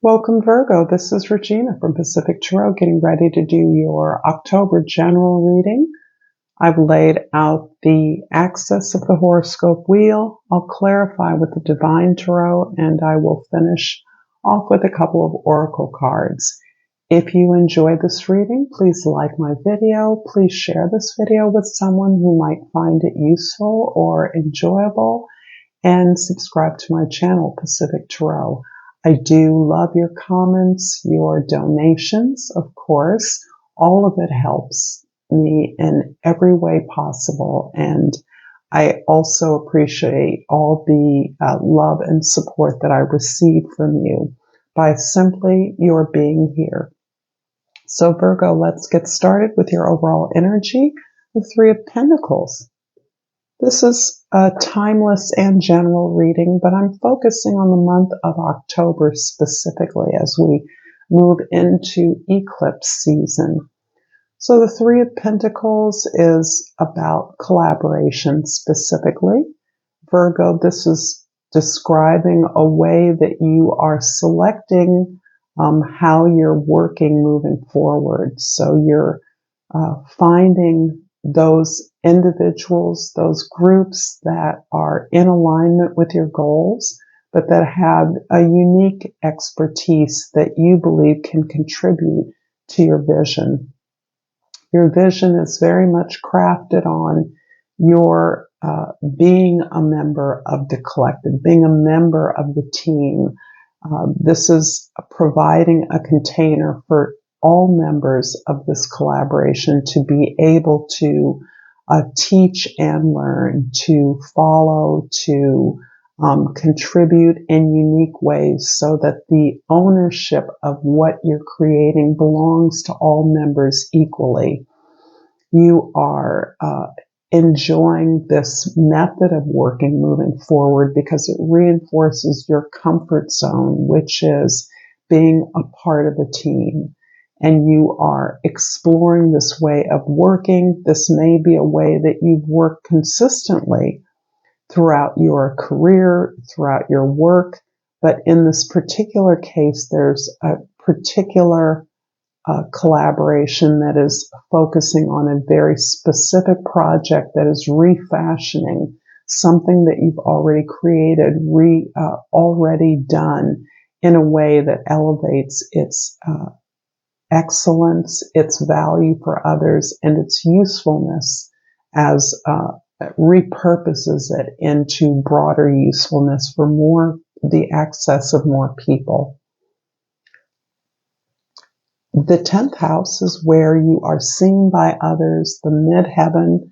Welcome, Virgo. This is Regina from Pacific Tarot, getting ready to do your October general reading. I've laid out the axis of the horoscope wheel. I'll clarify with the Divine Tarot, and I will finish off with a couple of oracle cards. If you enjoy this reading, please like my video. Please share this video with someone who might find it useful or enjoyable, and subscribe to my channel, Pacific Tarot. I do love your comments, your donations, of course. All of it helps me in every way possible. And I also appreciate all the love and support that I receive from you by simply your being here. So Virgo, let's get started with your overall energy. The Three of Pentacles. This is a timeless and general reading, but I'm focusing on the month of October specifically as we move into eclipse season. So the Three of Pentacles is about collaboration specifically. Virgo, this is describing a way that you are selecting how you're working moving forward. So you're finding those individuals, those groups that are in alignment with your goals, but that have a unique expertise that you believe can contribute to your vision. Your vision is very much crafted on your being a member of the collective, being a member of the team. This is providing a container for all members of this collaboration to be able to teach and learn, to follow, to contribute in unique ways so that the ownership of what you're creating belongs to all members equally. You are enjoying this method of working moving forward because it reinforces your comfort zone, which is being a part of a team. And you are exploring this way of working. This may be a way that you've worked consistently throughout your career, throughout your work. But in this particular case, there's a particular collaboration that is focusing on a very specific project that is refashioning something that you've already created, already done in a way that elevates its excellence, its value for others, and its usefulness as repurposes it into broader usefulness for the access of more people. The 10th house is where you are seen by others. The midheaven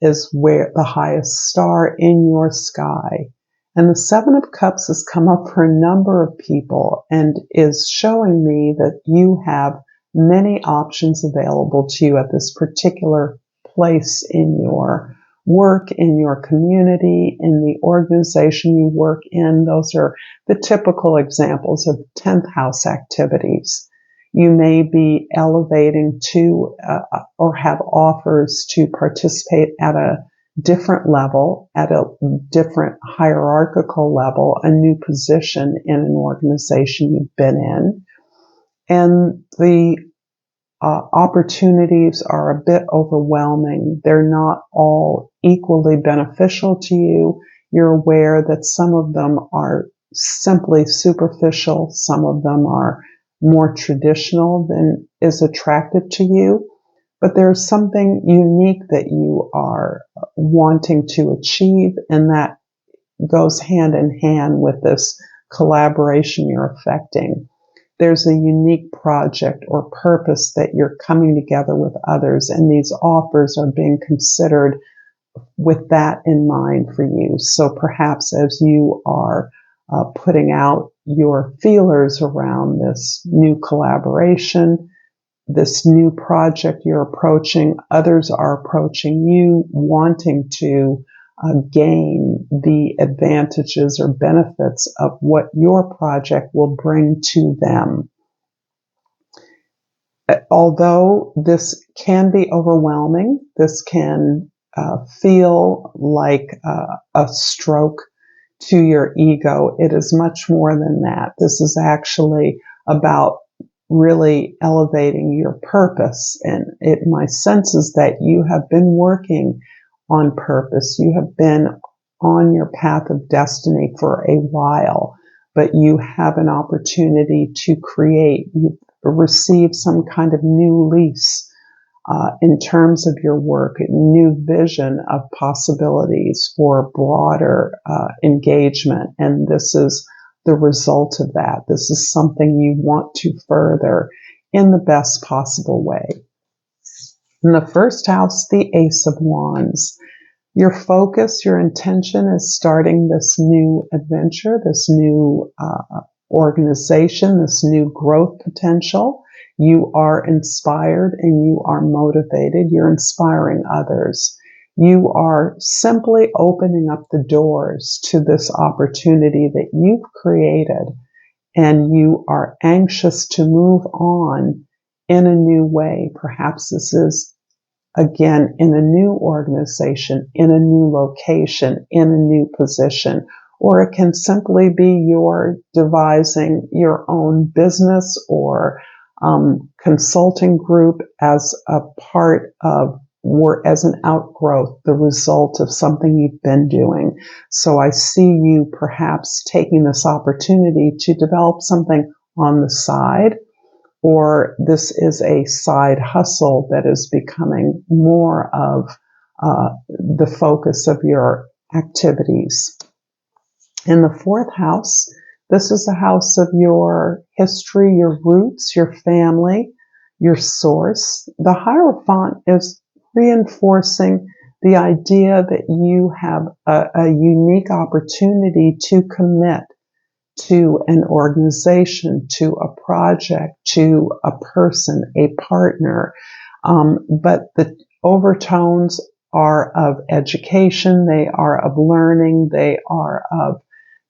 is where the highest star in your sky. And the Seven of Cups has come up for a number of people and is showing me that you have many options available to you at this particular place in your work, in your community, in the organization you work in. Those are the typical examples of 10th house activities. You may be elevating to or have offers to participate at a different level, at a different hierarchical level, a new position in an organization you've been in. And the opportunities are a bit overwhelming. They're not all equally beneficial to you. You're aware that some of them are simply superficial. Some of them are more traditional than is attractive to you. But there's something unique that you are wanting to achieve, and that goes hand in hand with this collaboration you're affecting. There's a unique project or purpose that you're coming together with others, and these offers are being considered with that in mind for you. So perhaps as you are putting out your feelers around this new collaboration, this new project you're approaching, others are approaching you wanting to gain the advantages or benefits of what your project will bring to them. Although this can be overwhelming, this can feel like a stroke to your ego, it is much more than that. This is actually about really elevating your purpose. And my sense is that you have been working on purpose. You have been on your path of destiny for a while, but you have an opportunity to create. You've received some kind of new lease in terms of your work, a new vision of possibilities for broader engagement. And this is the result of that. This is something you want to further in the best possible way. In the first house, the Ace of Wands. Your focus, your intention is starting this new adventure, this new organization, this new growth potential. You are inspired and you are motivated. You're inspiring others. You are simply opening up the doors to this opportunity that you've created, and you are anxious to move on in a new way. Perhaps this is, again, in a new organization, in a new location, in a new position, or it can simply be you're devising your own business or consulting group as a part of, or as an outgrowth, the result of something you've been doing. So I see you perhaps taking this opportunity to develop something on the side, or this is a side hustle that is becoming more of the focus of your activities. In the fourth house, this is a house of your history, your roots, your family, your source. The Hierophant is reinforcing the idea that you have a unique opportunity to commit to an organization, to a project, to a person, a partner. But the overtones are of education, they are of learning, they are of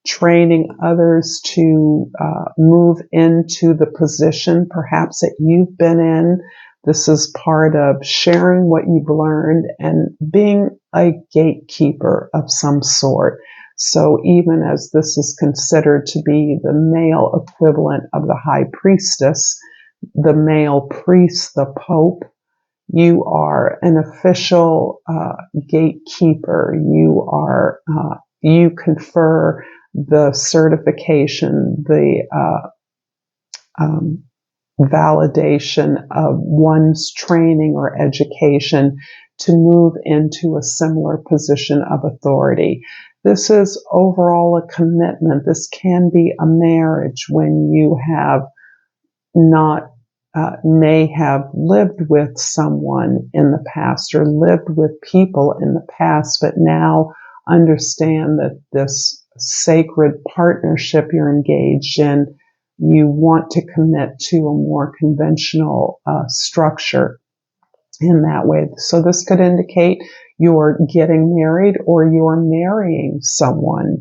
training others to move into the position perhaps that you've been in. This is part of sharing what you've learned and being a gatekeeper of some sort. So even as this is considered to be the male equivalent of the high priestess, the male priest, the pope, you are an official gatekeeper. You confer the certification, the validation of one's training or education to move into a similar position of authority. This is overall a commitment. This can be a marriage when you have not, may have lived with someone in the past or lived with people in the past, but now understand that this sacred partnership you're engaged in, you want to commit to a more conventional structure in that way. So this could indicate you're getting married or you're marrying someone,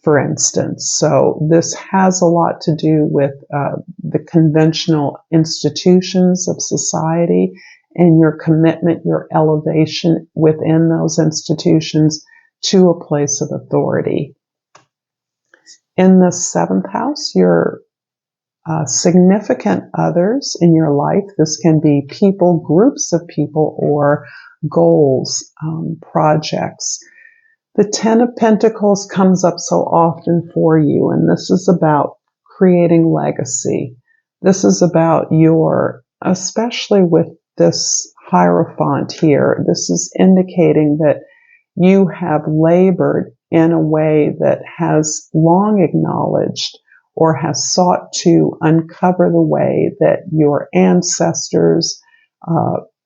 for instance. So this has a lot to do with the conventional institutions of society and your commitment, your elevation within those institutions to a place of authority. In the seventh house, your significant others in your life. This can be people, groups of people, or goals, projects. The Ten of Pentacles comes up so often for you, and this is about creating legacy. This is about especially with this Hierophant here, this is indicating that you have labored in a way that has long acknowledged or has sought to uncover the way that your ancestors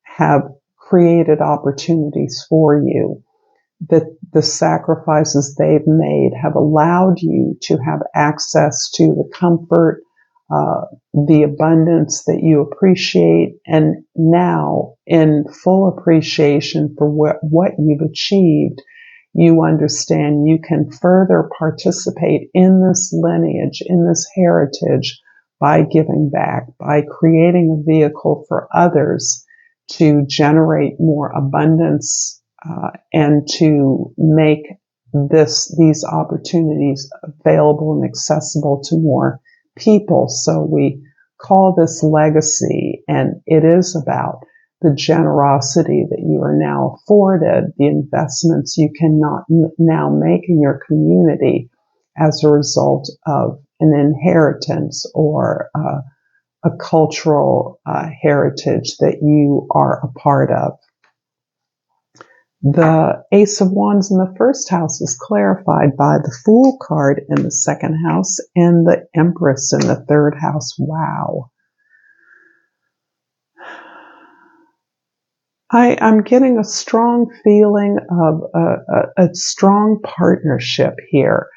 have created opportunities for you, that the sacrifices they've made have allowed you to have access to the comfort, the abundance that you appreciate, and now in full appreciation for what you've achieved, you understand you can further participate in this lineage, in this heritage, by giving back, by creating a vehicle for others to generate more abundance and to make these opportunities available and accessible to more people. So we call this legacy, and it is about the generosity that you are now afforded, the investments you can now make in your community as a result of an inheritance or a cultural heritage that you are a part of. The Ace of Wands in the first house is clarified by the Fool card in the second house and the Empress in the third house. Wow. I'm getting a strong feeling of a strong partnership here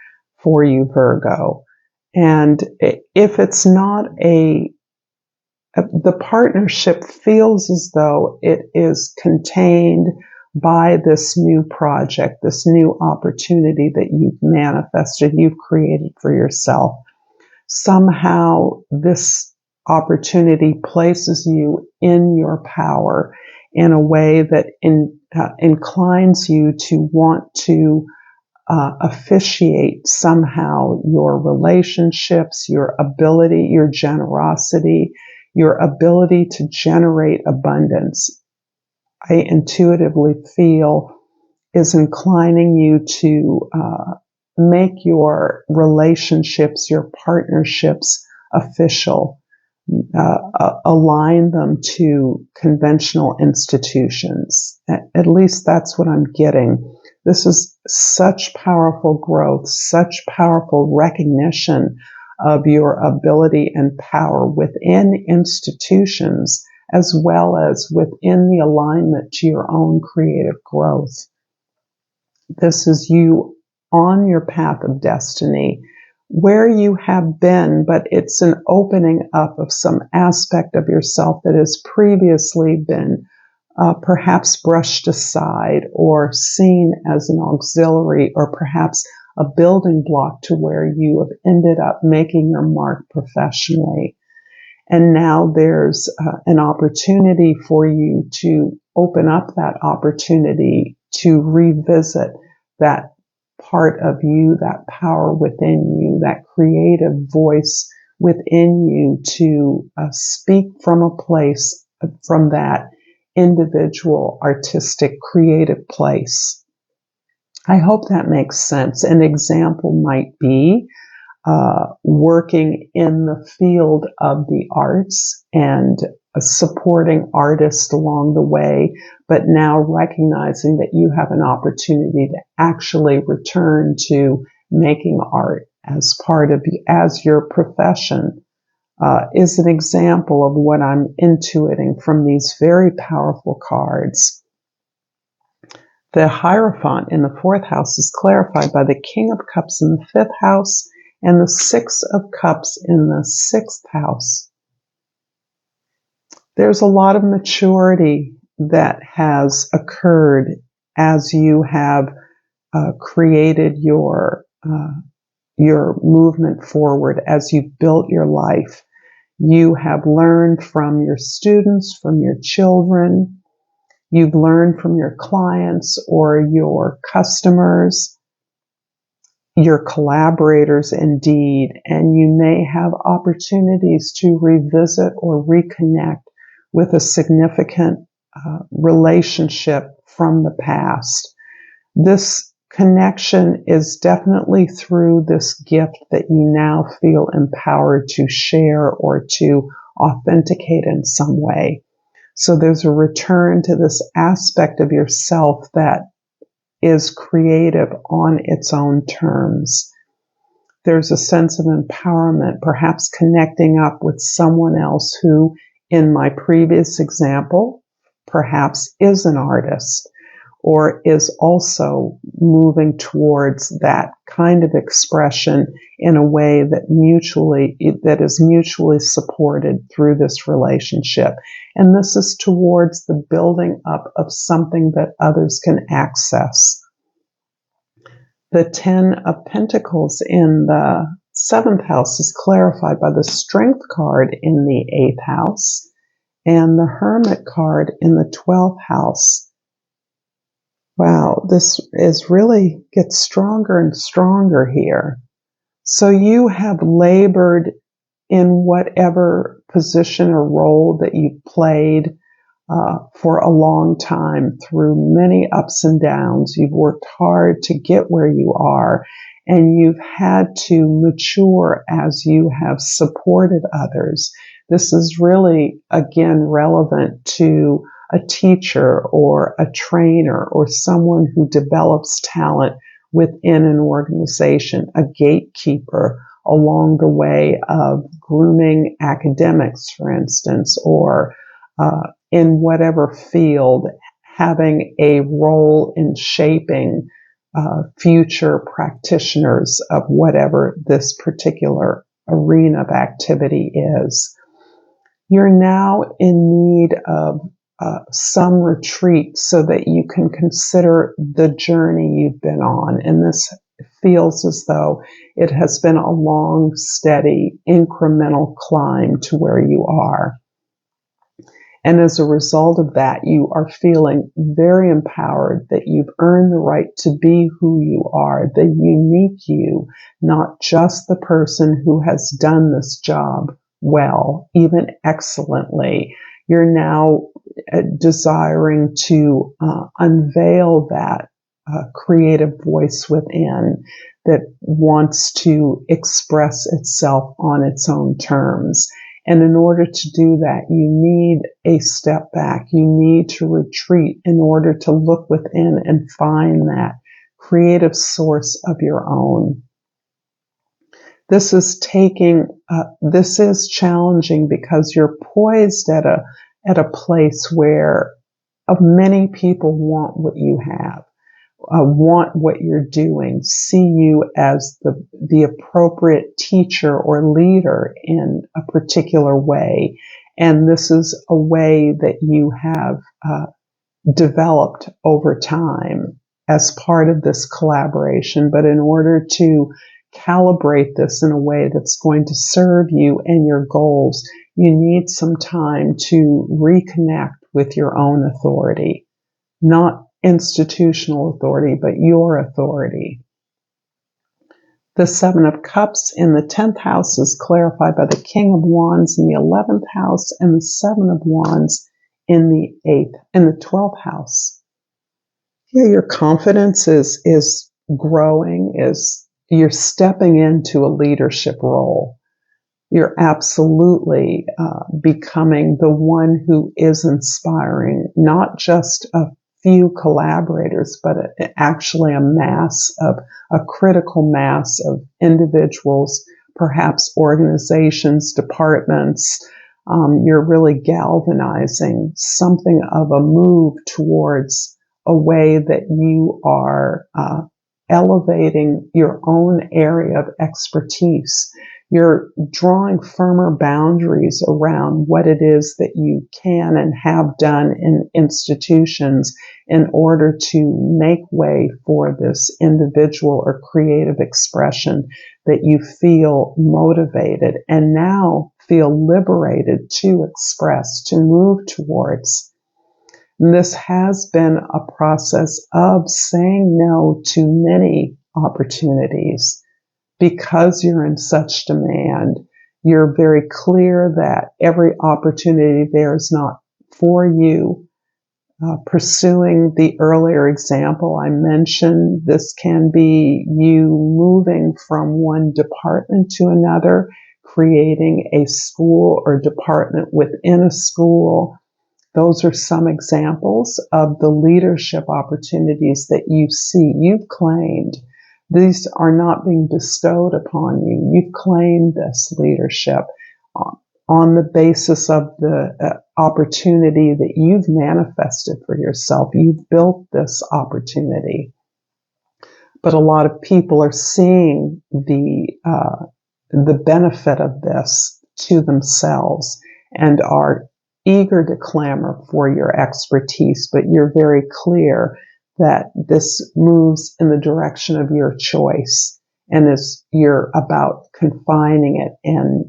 for you, Virgo. And if it's not the partnership feels as though it is contained by this new project, this new opportunity that you've manifested, you've created for yourself. Somehow this opportunity places you in your power in a way that inclines you to want to officiate somehow your relationships, your ability, your generosity, your ability to generate abundance. I intuitively feel is inclining you to make your relationships, your partnerships official, align them to conventional institutions. At least that's what I'm getting. This is such powerful growth, such powerful recognition of your ability and power within institutions, as well as within the alignment to your own creative growth. This is you on your path of destiny, where you have been, but it's an opening up of some aspect of yourself that has previously been perhaps brushed aside or seen as an auxiliary or perhaps a building block to where you have ended up making your mark professionally. And now there's an opportunity for you to open up that opportunity to revisit that part of you, that power within you, that creative voice within you to speak from a place, from that individual, artistic, creative place. I hope that makes sense. An example might be working in the field of the arts and supporting artists along the way, but now recognizing that you have an opportunity to actually return to making art as part of as your profession is an example of what I'm intuiting from these very powerful cards. The Hierophant in the fourth house is clarified by the King of Cups in the fifth house and the Six of Cups in the sixth house. There's a lot of maturity that has occurred as you have created your movement forward, as you've built your life. You have learned from your students, from your children. You've learned from your clients or your customers, your collaborators indeed, and you may have opportunities to revisit or reconnect with a significant relationship from the past. This connection is definitely through this gift that you now feel empowered to share or to authenticate in some way. So there's a return to this aspect of yourself that is creative on its own terms. There's a sense of empowerment, perhaps connecting up with someone else who, in my previous example, perhaps is an artist or is also moving towards that kind of expression in a way that is mutually supported through this relationship. And this is towards the building up of something that others can access. The Ten of Pentacles in the seventh house is clarified by the Strength card in the eighth house and the Hermit card in the 12th house. Wow, this is really gets stronger and stronger here. So you have labored in whatever position or role that you've played for a long time, through many ups and downs. You've worked hard to get where you are, and you've had to mature as you have supported others. This is really, again, relevant to a teacher or a trainer or someone who develops talent within an organization, a gatekeeper along the way of grooming academics, for instance, or in whatever field, having a role in shaping future practitioners of whatever this particular arena of activity is. You're now in need of some retreat so that you can consider the journey you've been on. And this feels as though it has been a long, steady, incremental climb to where you are. And as a result of that, you are feeling very empowered that you've earned the right to be who you are, the unique you, not just the person who has done this job well, even excellently. You're now desiring to unveil that creative voice within that wants to express itself on its own terms. And in order to do that, you need a step back. You need to retreat in order to look within and find that creative source of your own. This is challenging because you're poised at a place where many people want what you have. Want what you're doing, see you as the appropriate teacher or leader in a particular way. And this is a way that you have developed over time as part of this collaboration. But in order to calibrate this in a way that's going to serve you and your goals, you need some time to reconnect with your own authority, not institutional authority, but your authority. The Seven of Cups in the 10th house is clarified by the King of Wands in the 11th house and the Seven of Wands in the 12th house. Yeah, your confidence is growing, you're stepping into a leadership role. You're absolutely becoming the one who is inspiring, not just a few collaborators, but actually a critical mass of individuals, perhaps organizations, departments. You're really galvanizing something of a move towards a way that you are elevating your own area of expertise. You're drawing firmer boundaries around what it is that you can and have done in institutions in order to make way for this individual or creative expression that you feel motivated and now feel liberated to express, to move towards. And this has been a process of saying no to many opportunities. Because you're in such demand, you're very clear that every opportunity there is not for you. Pursuing the earlier example I mentioned, this can be you moving from one department to another, creating a school or department within a school. Those are some examples of the leadership opportunities that you see, you've claimed. These are not being bestowed upon you. You've claimed this leadership on the basis of the opportunity that you've manifested for yourself. You've built this opportunity. But a lot of people are seeing the benefit of this to themselves and are eager to clamor for your expertise, but you're very clear that this moves in the direction of your choice and you're about confining it and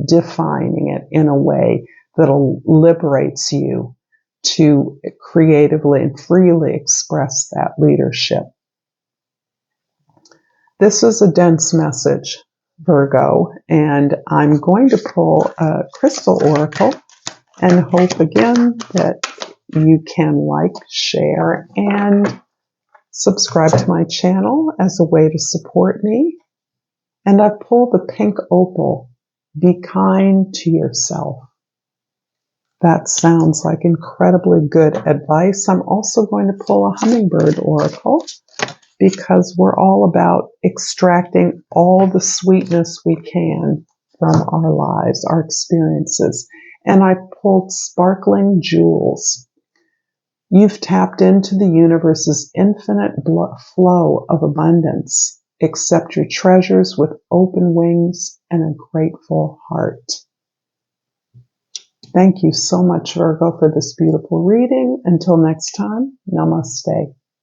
defining it in a way that'll liberates you to creatively and freely express that leadership. This is a dense message. Virgo, and I'm going to pull a crystal oracle and hope again that you can like, share, and subscribe to my channel as a way to support me. And I pulled the pink opal. Be kind to yourself. That sounds like incredibly good advice. I'm also going to pull a hummingbird oracle because we're all about extracting all the sweetness we can from our lives, our experiences. And I pulled sparkling jewels. You've tapped into the universe's infinite flow of abundance. Accept your treasures with open wings and a grateful heart. Thank you so much, Virgo, for this beautiful reading. Until next time, namaste.